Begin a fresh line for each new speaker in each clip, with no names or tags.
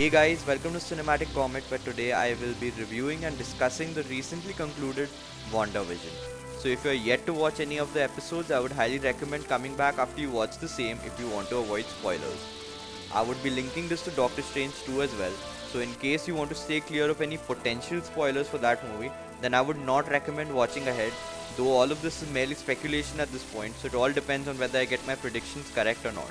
Hey guys, welcome to Cinematic Comet, where today I will be reviewing and discussing the recently concluded WandaVision. So if you are yet to watch any of the episodes, I would highly recommend coming back after you watch the same if you want to avoid spoilers. I would be linking this to Doctor Strange 2 as well, so in case you want to stay clear of any potential spoilers for that movie, then I would not recommend watching ahead, though all of this is merely speculation at this point, so it all depends on whether I get my predictions correct or not.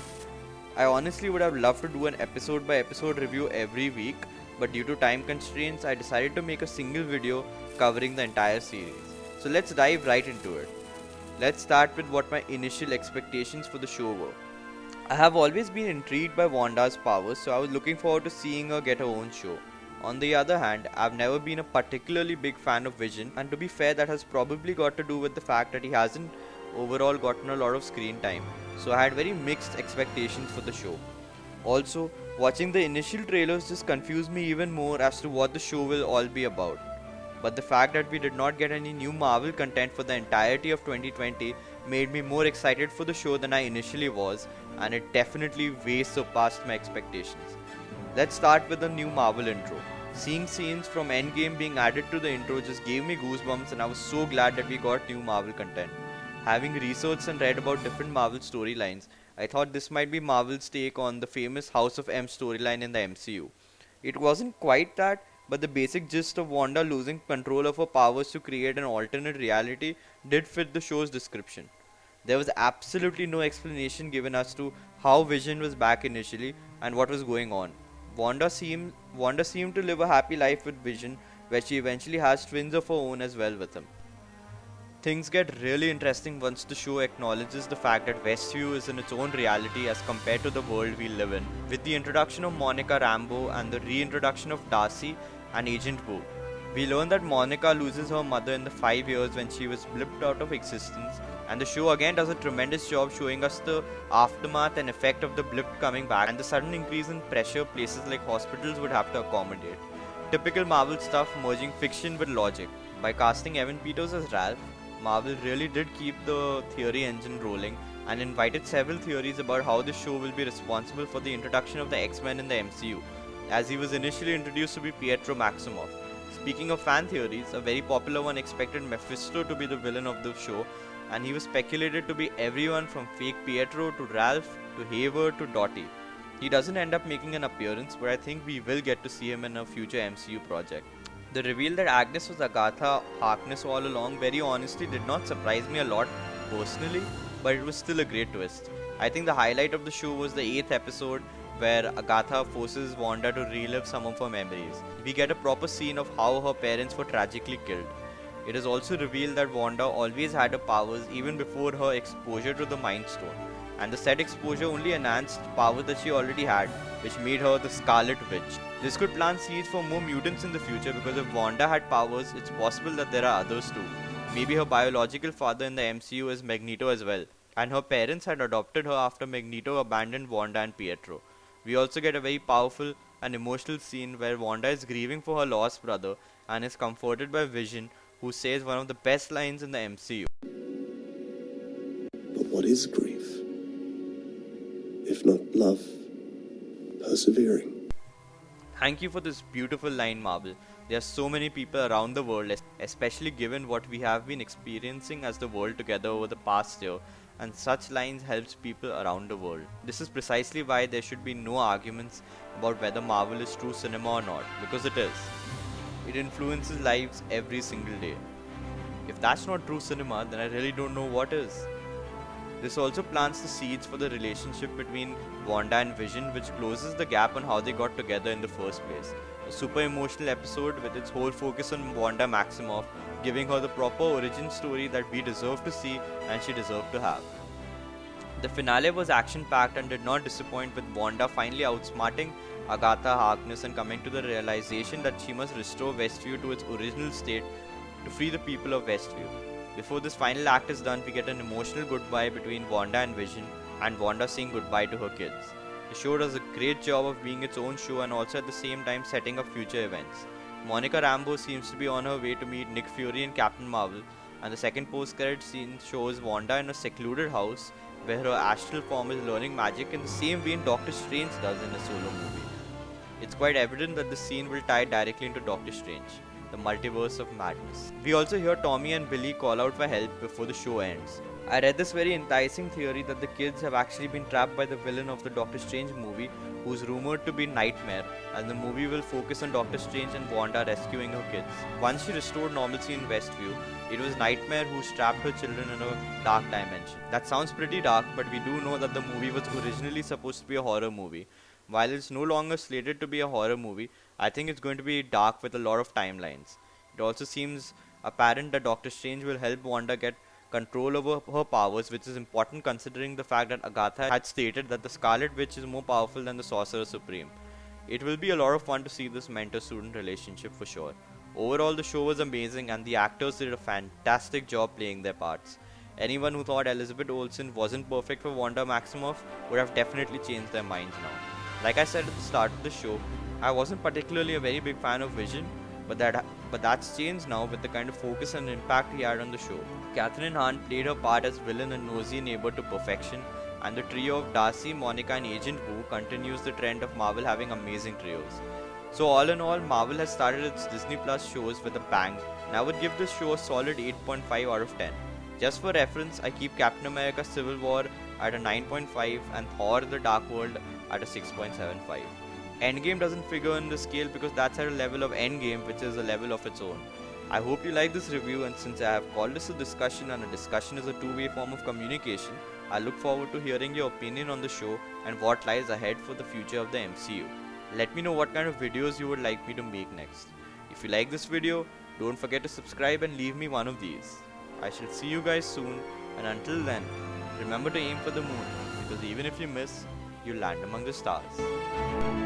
I honestly would have loved to do an episode by episode review every week, but due to time constraints, I decided to make a single video covering the entire series. So let's dive right into it. Let's start with what my initial expectations for the show were. I have always been intrigued by Wanda's powers, so I was looking forward to seeing her get her own show. On the other hand, I've never been a particularly big fan of Vision, and to be fair, that has probably got to do with the fact that he hasn't overall gotten a lot of screen time, so I had very mixed expectations for the show. Also, watching the initial trailers just confused me even more as to what the show will all be about. But the fact that we did not get any new Marvel content for the entirety of 2020 made me more excited for the show than I initially was, and it definitely way surpassed my expectations. Let's start with the new Marvel intro. Seeing scenes from Endgame being added to the intro just gave me goosebumps, and I was so glad that we got new Marvel content. Having researched and read about different Marvel storylines, I thought this might be Marvel's take on the famous House of M storyline in the MCU. It wasn't quite that, but the basic gist of Wanda losing control of her powers to create an alternate reality did fit the show's description. There was absolutely no explanation given as to how Vision was back initially and what was going on. Wanda seemed to live a happy life with Vision, where she eventually has twins of her own as well with him. Things get really interesting once the show acknowledges the fact that Westview is in its own reality as compared to the world we live in, with the introduction of Monica Rambeau and the reintroduction of Darcy and Agent Bo. We learn that Monica loses her mother in the 5 years when she was blipped out of existence, and the show again does a tremendous job showing us the aftermath and effect of the blip coming back and the sudden increase in pressure places like hospitals would have to accommodate. Typical Marvel stuff merging fiction with logic. By casting Evan Peters as Ralph, Marvel really did keep the theory engine rolling and invited several theories about how the show will be responsible for the introduction of the X-Men in the MCU, as he was initially introduced to be Pietro Maximoff. Speaking of fan theories, a very popular one expected Mephisto to be the villain of the show, and he was speculated to be everyone from fake Pietro to Ralph to Hayward to Dottie. He doesn't end up making an appearance, but I think we will get to see him in a future MCU project. The reveal that Agnes was Agatha Harkness all along very honestly did not surprise me a lot personally, but it was still a great twist. I think the highlight of the show was the 8th episode where Agatha forces Wanda to relive some of her memories. We get a proper scene of how her parents were tragically killed. It is also revealed that Wanda always had her powers even before her exposure to the Mind Stone, and the said exposure only enhanced power that she already had, which made her the Scarlet Witch. This could plant seeds for more mutants in the future because if Wanda had powers, it's possible that there are others too. Maybe her biological father in the MCU is Magneto as well, and her parents had adopted her after Magneto abandoned Wanda and Pietro. We also get a very powerful and emotional scene where Wanda is grieving for her lost brother and is comforted by Vision, who says one of the best lines in the MCU.
But what is grief? If not love, persevering.
Thank you for this beautiful line, Marvel. There are so many people around the world, especially given what we have been experiencing as the world together over the past year, and such lines helps people around the world. This is precisely why there should be no arguments about whether Marvel is true cinema or not, because it is. It influences lives every single day. If that's not true cinema, then I really don't know what is. This also plants the seeds for the relationship between Wanda and Vision, which closes the gap on how they got together in the first place. A super emotional episode with its whole focus on Wanda Maximoff, giving her the proper origin story that we deserve to see and she deserved to have. The finale was action-packed and did not disappoint, with Wanda finally outsmarting Agatha Harkness and coming to the realization that she must restore Westview to its original state to free the people of Westview. Before this final act is done, we get an emotional goodbye between Wanda and Vision, and Wanda saying goodbye to her kids. The show does a great job of being its own show and also at the same time setting up future events. Monica Rambeau seems to be on her way to meet Nick Fury and Captain Marvel, and the second post-credit scene shows Wanda in a secluded house where her astral form is learning magic in the same way Doctor Strange does in a solo movie. It's quite evident that the scene will tie directly into Doctor Strange, the multiverse of madness. We also hear Tommy and Billy call out for help before the show ends. I read this very enticing theory that the kids have actually been trapped by the villain of the Doctor Strange movie, who's rumored to be Nightmare, and the movie will focus on Doctor Strange and Wanda rescuing her kids. Once she restored normalcy in Westview, it was Nightmare who trapped her children in a dark dimension. That sounds pretty dark, but we do know that the movie was originally supposed to be a horror movie. While it's no longer slated to be a horror movie, I think it's going to be dark with a lot of timelines. It also seems apparent that Doctor Strange will help Wanda get control over her powers, which is important considering the fact that Agatha had stated that the Scarlet Witch is more powerful than the Sorcerer Supreme. It will be a lot of fun to see this mentor-student relationship for sure. Overall, the show was amazing and the actors did a fantastic job playing their parts. Anyone who thought Elizabeth Olsen wasn't perfect for Wanda Maximoff would have definitely changed their minds now. Like I said at the start of the show, I wasn't particularly a very big fan of Vision, but that's changed now with the kind of focus and impact he had on the show. Catherine Hahn played her part as villain and nosy neighbor to perfection, and the trio of Darcy, Monica, and Agent Who continues the trend of Marvel having amazing trios. So all in all, Marvel has started its Disney Plus shows with a bang, and I would give this show a solid 8.5 out of 10. Just for reference, I keep Captain America Civil War at a 9.5 and Thor The Dark World at a 6.75. Endgame doesn't figure in the scale because that's at a level of Endgame, which is a level of its own. I hope you like this review, and since I have called this a discussion and a discussion is a two-way form of communication, I look forward to hearing your opinion on the show and what lies ahead for the future of the MCU. Let me know what kind of videos you would like me to make next. If you like this video, don't forget to subscribe and leave me one of these. I shall see you guys soon, and until then, remember to aim for the moon, because even if you miss, you land among the stars.